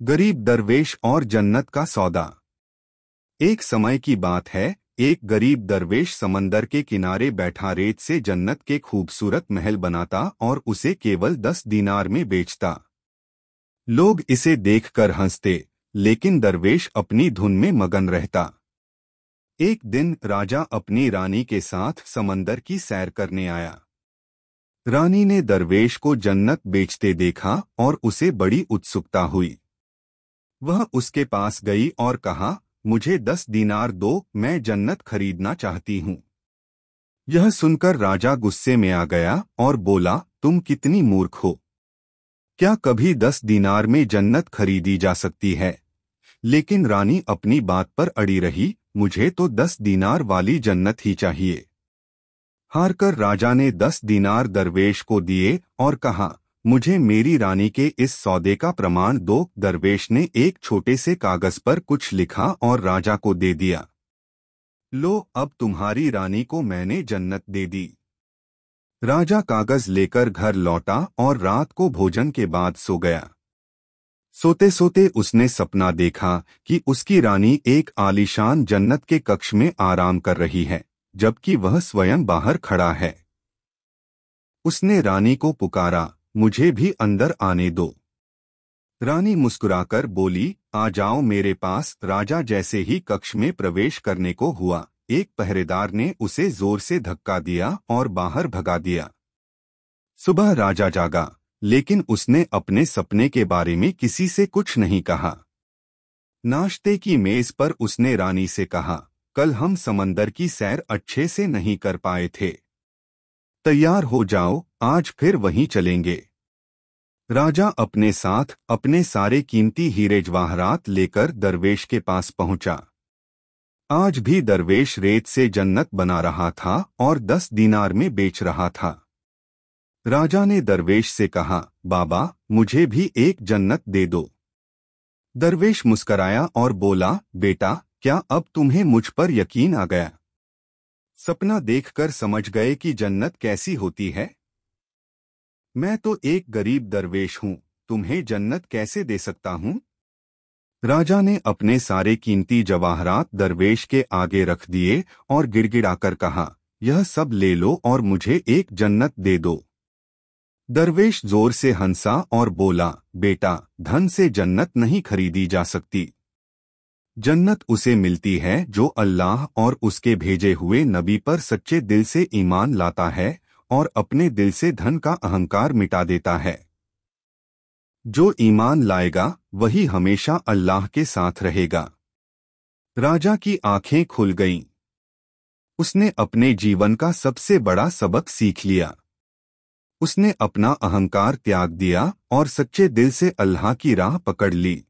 गरीब दरवेश और जन्नत का सौदा। एक समय की बात है, एक गरीब दरवेश समंदर के किनारे बैठा रेत से जन्नत के खूबसूरत महल बनाता और उसे केवल 10 दीनार में बेचता। लोग इसे देखकर हंसते, लेकिन दरवेश अपनी धुन में मगन रहता। एक दिन राजा अपनी रानी के साथ समंदर की सैर करने आया। रानी ने दरवेश को जन्नत बेचते देखा और उसे बड़ी उत्सुकता हुई। वह उसके पास गई और कहा, मुझे 10 दीनार दो, मैं जन्नत खरीदना चाहती हूँ। यह सुनकर राजा गुस्से में आ गया और बोला, तुम कितनी मूर्ख हो। क्या कभी 10 दीनार में जन्नत खरीदी जा सकती है? लेकिन रानी अपनी बात पर अड़ी रही, मुझे तो 10 दीनार वाली जन्नत ही चाहिए। हारकर राजा ने 10 दीनार दरवेश को दिए और कहा, मुझे मेरी रानी के इस सौदे का प्रमाण दो। दरवेश ने एक छोटे से कागज पर कुछ लिखा और राजा को दे दिया। लो, अब तुम्हारी रानी को मैंने जन्नत दे दी। राजा कागज लेकर घर लौटा और रात को भोजन के बाद सो गया। सोते सोते उसने सपना देखा कि उसकी रानी एक आलीशान जन्नत के कक्ष में आराम कर रही है, जबकि वह स्वयं बाहर खड़ा है। उसने रानी को पुकारा, मुझे भी अंदर आने दो। रानी मुस्कुराकर बोली, आ जाओ मेरे पास। राजा जैसे ही कक्ष में प्रवेश करने को हुआ, एक पहरेदार ने उसे जोर से धक्का दिया और बाहर भगा दिया। सुबह राजा जागा, लेकिन उसने अपने सपने के बारे में किसी से कुछ नहीं कहा। नाश्ते की मेज पर उसने रानी से कहा, कल हम समंदर की सैर अच्छे से नहीं कर पाए थे। तैयार हो जाओ, आज फिर वहीं चलेंगे। राजा अपने साथ अपने सारे कीमती हीरे जवाहरात लेकर दरवेश के पास पहुंचा। आज भी दरवेश रेत से जन्नत बना रहा था और 10 दीनार में बेच रहा था। राजा ने दरवेश से कहा, बाबा, मुझे भी एक जन्नत दे दो। दरवेश मुस्कराया और बोला, बेटा, क्या अब तुम्हें मुझ पर यकीन आ गया? सपना देखकर समझ गए कि जन्नत कैसी होती है? मैं तो एक गरीब दरवेश हूँ, तुम्हें जन्नत कैसे दे सकता हूँ? राजा ने अपने सारे कीमती जवाहरात दरवेश के आगे रख दिए और गिड़गिड़ाकर कहा, यह सब ले लो और मुझे एक जन्नत दे दो। दरवेश जोर से हंसा और बोला, बेटा, धन से जन्नत नहीं खरीदी जा सकती। जन्नत उसे मिलती है जो अल्लाह और उसके भेजे हुए नबी पर सच्चे दिल से ईमान लाता है और अपने दिल से धन का अहंकार मिटा देता है। जो ईमान लाएगा वही हमेशा अल्लाह के साथ रहेगा। राजा की आंखें खुल गईं। उसने अपने जीवन का सबसे बड़ा सबक सीख लिया। उसने अपना अहंकार त्याग दिया और सच्चे दिल से अल्लाह की राह पकड़ ली।